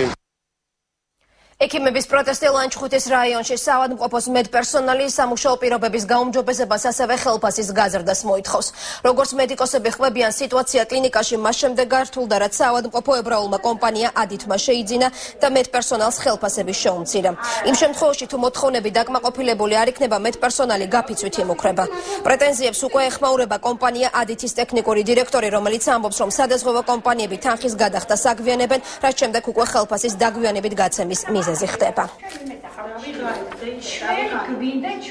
ექიმების პროტესტი ლანჩხუთის რაიონში საავადმყოფოს მედპერსონალი სამუშაო პირობების გაუმჯობესებას, ასევე ხელფასის გაზრდას მოითხოვს. როგორც მედიკოსები ხვებიან, სიტუაცია კლინიკაში მას შემდეგ გართულდა, რაც საავადმყოფო ებრაულმა კომპანია ადითმა შეიძინა და მედპერსონალს ხელფასები შეუმცირა. იმ შემთხვევაში, თუ მოთხოვნები დაკმაყოფილებული არ იქნება, მედპერსონალი გაფიცვით იმუქრება. პრეტენზიებს უკვე ეხმაურება კომპანია ადითის ტექნიკური დირექტორი, რომელიც ამბობს, რომ სადაზღვევო კომპანიები თანხის გადახდას აგვიანებენ, რაც შემდეგ უკვე ხელფასის დაგვიანებით გაცემის მიზეზი ხდება.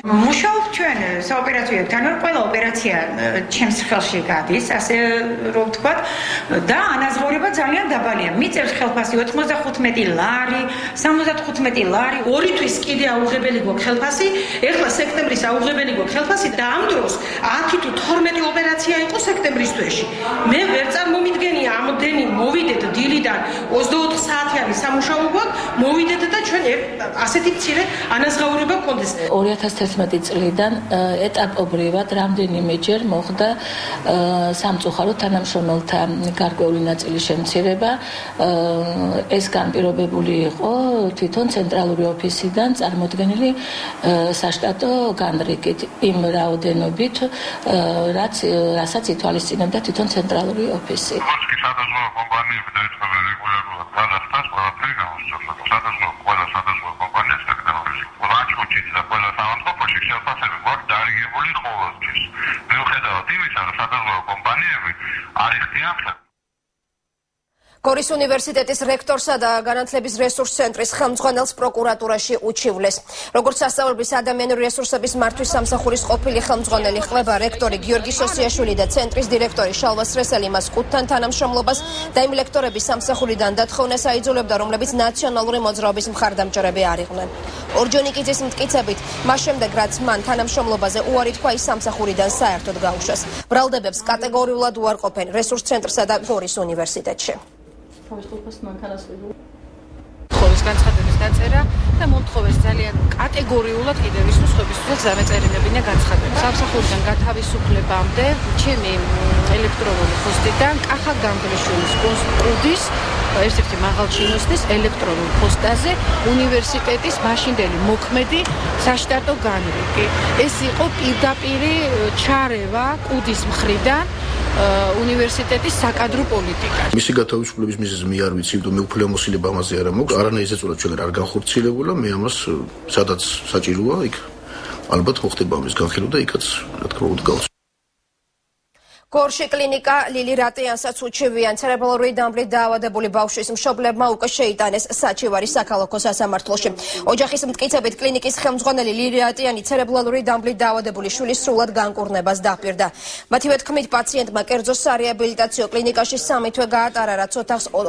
მუშაობ ჩვენ საოპერაციოებთან, ყველა ოპერაცია ჩემს ხელში გადის, ასე რომ ვთქვათ, და ანაზღაურება ძალიან დაბალია. მიწევს ხელფასი 95 ლარი, 75 ლარი, 2 თვის კიდე აუღებელი გვაქვს ხელფასი, ეხლა სექტემბრის აუღებელი გვაქვს ხელფასი და ამ დროს 10 თუ 12 ოპერაცია იყო სექტემბრის თვეში. მე ვერ წარმომიდგენია ამდენი მოვიდეთ დილიდან 24 საათიანი სამუშაო გვაქვს, მოვიდეთ და ჩვენ ასეთი მცირე ანაზღაურება გქონდეს. 2011 წლიდან ეტაპობრივად რამდენიმეჯერ მოხდა სამწუხარო თანამშრომელთა გარკვეული ნაწილის შემცირება. ეს განპირობებული იყო თვითონ ცენტრალური ოფისიდან წარმოდგენილი საშტატო განრიგით იმ რაოდენობით, რასაც ითვალისწინებდა თვითონ ცენტრალური ოფისი. სადაზღვევო კომპანიები დაიწყებენ რეგულარულად გადახდას, ყველაფერი გამოსწორდა. სადაზღვევო კომპანიებს აკეთებენ. ლანჩხუთში და ყველა უზრუნველყოფაში ხელფასები გვაქვს დარიგებული ყოველთვის. მიუხედავად იმისა, რომ სადაზღვევო კომპანიები არ იხდიან გორის უნივერსიტეტის რექტორსა და განათლების რესურს ცენტრის ხელმძღვანელს პროკურატურაში უჩივლეს. როგორც სასწავლებლის ადამიანური რესურსების მართვის სამსახურის ყოფილი ხელმძღვანელი ყვება რექტორი გიორგი სოსიაშვილი და ცენტრის დირექტორი შალვა სრესელი მას კუთთან თანამშრომლობას და იმ ლექტორების სამსახურიდან დათხოვნას აიძულებდა, რომლებიც ნაციონალური მოძრაობის მხარდამჭერები არ იყვნენ. ორჯონიკიძის მტკიცებით, მას შემდეგ რაც მან თანამშრომლობაზე უარი თქვა, ის სამსახურიდან საერთოდ გაუშვეს. ბრალდებებს კატეგორიულად უარყოფენ რესურს ცენტრსა და გორის უნივერსიტეტში. მოთხოვეს განცხადების დაწერა და მოთხოვეს ძალიან კატეგორიულად კიდევ ის სხვებისთვის დამეწერილებინა განცხადება. სამსახურიდან გათავისუფლებამდე ჩემი ელექტრონული პოსტიდან კახა გამგლიშვილის პოსტკუდის ერთ-ერთი მაღალჩინოსნის ელექტრონულ პოსტაზე უნივერსიტეტის მაშინდელი მოქმედი საშტატო განრიგი. ეს იყო პირდაპირი ჩარევა კუდის მხრიდან უნივერსიტეტის საკადრო პოლიტიკაში. მისი გათავისუფლების მიზეზი მე არ ვიცი, იმიტომ მე უფლებამოსილება ამაზე არ მაქვს. არანაირი ზეწოლა ჩვენ არ განხორციელებულა, მე ამას სადაც საჭიროა, იქ ალბათ მოხდება ამის განხილვა და იქაც რა თქმა უნდა გავწევ. გორში კლინიკა ლილი რატიანსაც უჩივიან ცერებრალური დამბლით დაავადებული ბავშვის მშობლებმა უკვე შეიტანეს საჩივარი საქალაქო სასამართლოში. ოჯახის მტკიცებით კლინიკის ხელმძღვანელი ლილი რატიანი ცერებრალური დამბლით დაავადებული შვილის სრულად განკურნებას დაპირდა. მათივე თქმით, პაციენტმა კერძო სარეაბილიტაციო კლინიკაში 3 თვე გაატარა, რაც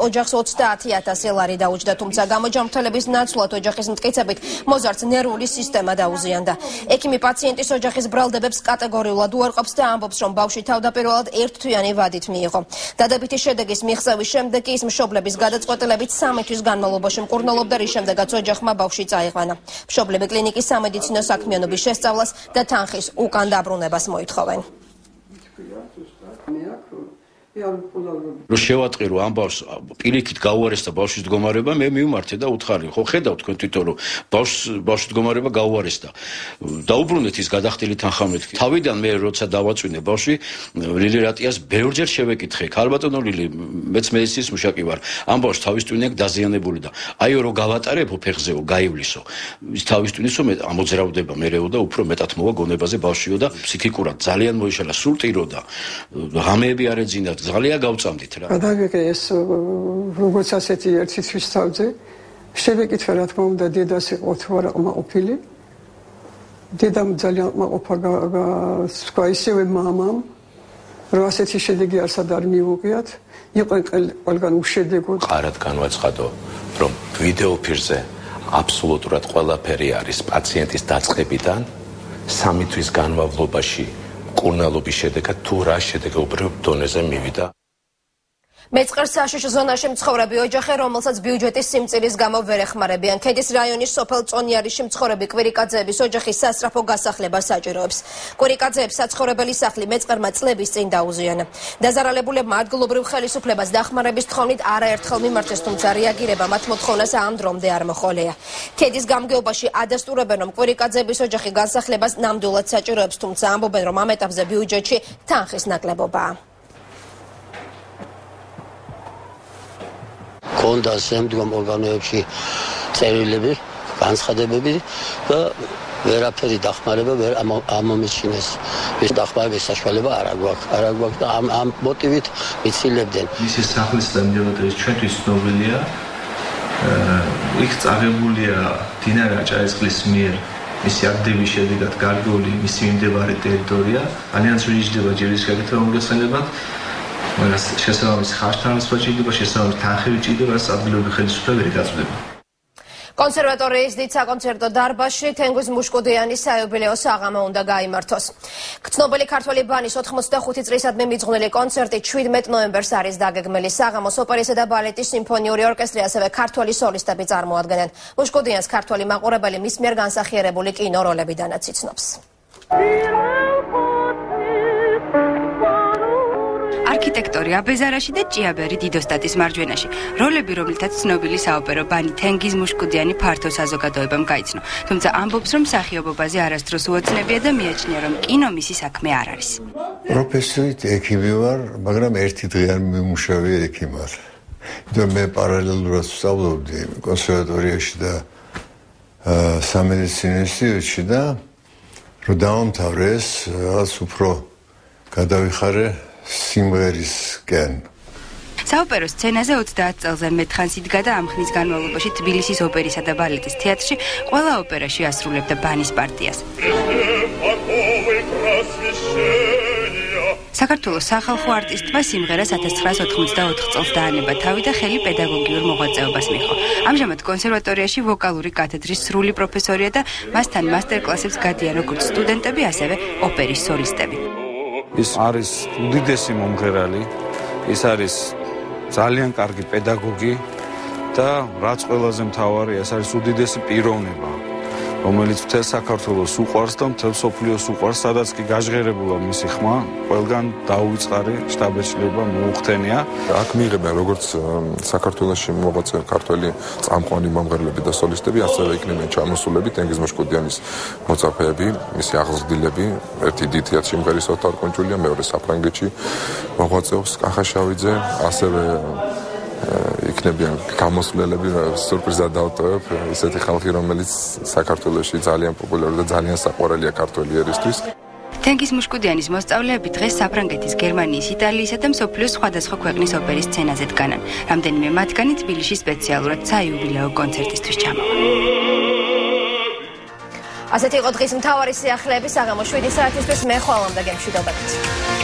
ოჯახს 30,000 ლარი დაუჯდა, თუმცა გამოჯამრთელების ნაცვლად ოჯახის მტკიცებით მოზარდს ნერვული სისტემა დაუზიანდა. ექიმი პაციენტის ოჯახის ბრალდებებს კატეგორიულად უარყოფს და ამბობს, რომ ბავშვი თავდაპირველად ერთთვიანი ვადით მიიღო. დადებითი შედეგის მიღწევის შემდეგ ის მშობლების გადაწყვეტილებით 3 თვის განმავლობაში მკურნალობდა, რის შემდეგაც ოჯახმა ბავშვი წაიყვანა. მშობლები კლინიკის სამედიცინო საქმიანობის შესწავლას და თანხის უკან დაბრუნებას მოითხოვენ. რომ შევატყირო ამ ბავშვს პირიქით გაუარესდა ბავშვის მდგომარეობა, მე მივმართე და უთხარი, ხო ხედავ თქვენ თვითონ რომ ბავშვის მდგომარეობა გაუარესდა. დაუბრუნეთ ის გადახდილი თანხამეთქი. თავიდან მე როცა დავაწვინე ბავშვი, ლილი რატიას ბევრჯერ შევეკითხე, ქალბატონო ლილი, მეც მედიცინის მუშაკი ვარ. ამ ბავშვს თავის ტვინი აქვს დაზიანებული და აიო რომ გავატარებო ფეხზეო, გაივლისო. ის თავის ტვინისო მე ამოძრავდება მერეო და უფრო მეტად მოვა გონებაზე ბავშვიო და ფსიქიკურად ძალიან მოიშალა, სულ ტიროდა. ღამეები არ ეძინა ძალიან გავწამდით რა. გადავიღე ეს როგორც ასეთი ერთი თვის თავზე. შევეკითხე რა თქმა უნდა დედას იყო თუ არა ყმაყოფილი. დედამ ძალიან ყმაყოფა თქვა ისევე მამამ, რომ ასეთი შედეგი არსად არ მიუღიათ. იყო ყველგან უშედეგო. ყარად განვაცხადო, რომ ვიდეო ფირზე აბსოლუტურად ყველაფერი არის პაციენტის დაწყებიდან 3 თვის განმავლობაში კურნალობის შედეგად თუ რა შედეგობრივ დონეზე მივიდა. მეწყერ საშიშ ზონაში მცხოვრები ოჯახი, რომელსაც ბიუჯეტის სიმწირის გამო ვერ ეხმარებიან. ქედის რაიონის სოფელ წონიარიში მცხოვრები კვირიკაძეების ოჯახი სასწრაფო გასახლებას საჭიროებს. კვირიკაძეებს საცხოვრებელი სახლი მეწყერმა წლების წინ დაუზიანა. დაზარალებულებმა ადგილობრივ ხელისუფლებას დახმარების თხოვნით არაერთხელ მიმართეს, თუმცა რეაგირება მათ მოთხოვნას ამ დრომდე არ მოხოლია. ქედის გამგეობაში ადასტურებენ, რომ კვირიკაძეების ოჯახი განსახლებას ნამდვილად საჭიროებს, თუმცა ამბობენ, რომ ამ ეტაპზე ბიუჯეტში თანხის ნაკლებობაა. კონდა შემდგომ ორგანოებში წერილები, განცხადებები და ვერაფერი დახმარება ვერ ამომიჩინეს. ეს დახმარების საშუალება არ აქვს და ამ მოტივით მიცილებდნენ. მისი სახლის დამჯერადობა ჩვენთვის ცნობილია. იქ წაღებულია დინარა ჭაისყლის მიერ მისი აქტივის შედეგად გარკვეული მისი მიმდებარე ტერიტორია. ძალიან ძვირიჭდება ჯერის გაკეთება მოგეხსენებათ. მას შესაბამის ხარჯთანხმება ჭირდება, შესაბამის თანხები ჭირდება, რაც ადგილობრივი ხელისუფლება ვერ გაწვდება. კონსერვატორიის დიდ საკონცერტო დარბაზში თენგიზ მუშკუდიანის საიუბილეო საღამო უნდა გაიმართოს. ცნობილი ქართველი ბანის 85 წლისადმი მიძღვნილი კონცერტი 17 ნოემბერს არის დაგეგმილი. საღამოს ოპერისა და ბალეტის სიმფონიური ორკესტრი, ასევე ქართველი სოლისტები წარმოადგენენ. მუშკუდიანს ქართველი მაყურებელი მის მიერ განსახიერებული კინო როლებიდანაც იცნობს. არქიტექტორი აბეზარაში და ჭიაბერი დიდოსტატის მარჯვენაში. როლები, რომლითაც ცნობილი საოპერო ბანი თენგიზ მუშკუდიანი ფართო საზოგადოებამ გაიცნო. თუმცა ამბობს, რომ მსახიობობაზე არასდროს უოცნებია და მიაჩნია, რომ კინო მისი საქმე არ არის. პროფესიით ექიმი ვარ, მაგრამ ერთი დღე არ მიმუშავე ექიმად. იმიტომ მე პარალელურად ვსწავლობდი კონსერვატორიაში და სამედიცინო ინსტიტუტში და რომ დავამთავრეს, რაღაც უფრო გადავიხარე სიმღერისკენ. საოპერო სცენაზე 30 წელზე მეტ ხანს იდგა და ამ ხნის განმავლობაში თბილისის ოპერისა და ბალეტის თეატრში ყველა ოპერაში ასრულებდა ბანის პარტიას. საქართველოს სახალხო არტისტმა სიმღერას 1984 წელს დაანება თავი და ხელი პედაგოგიურ მოღვაწეობას მიჰყო. ამჟამად კონსერვატორიაში ვოკალური კათედრის სრული პროფესორია და მასთან მასტერკლასებს გადიან როგორც სტუდენტები, ასევე ოპერის სოლისტები. ის არის უდიდესი მომღერალი, ის არის ძალიან კარგი პედაგოგი და რაც ყველაზე მთავარი, ეს არის უდიდესი პიროვნება, რომელიც მთელ საქართველოს უყვარს და მთელ მსოფლიოს უყვარს, სადაც კი გაჟღერებულა მისი ხმა, ყველგან დაუვიწყარი შტაბ-ეჭრება მოუხდენია. აქ მიიღებენ როგორც საქართველოში მოღვაწე ქართველი წამყვანი მომღერლები და სოლისტები, ასევე იქნებიან ჩამოსულები ტენგიზ მოშკუდიანის მოწაფეები, მისი აღზრდილები, ერთი დიდ თეატრში სიმღერის ოთარ კონჭულია, მეორე საფრანგეთში მოღვაწეობს კახაშავიძე, ასევე იქნებიან გამოსვლელები, სურპრიზად დავტოვებ, ისეთი ხალხი, რომელიც საქართველოში ძალიან პოპულარული და ძალიან საყვარელია ქართველი ერისთვის. თენგიზ მუშკუდიანის მოსწავლეები დღეს საფრანგეთის, გერმანიის, იტალიისა და მსოფლიოს სხვადასხვა ქვეყნის ოპერის სცენაზე დგანან. რამდენიმე მათგანი თბილისში სპეციალურად საიუბილეო კონცერტისთვის ჩამოვა. ასეთი იყო დღის მთავარი სიახლეები საღამო 7 საათისთვის. მე ხვალამდე გემშვიდობებით.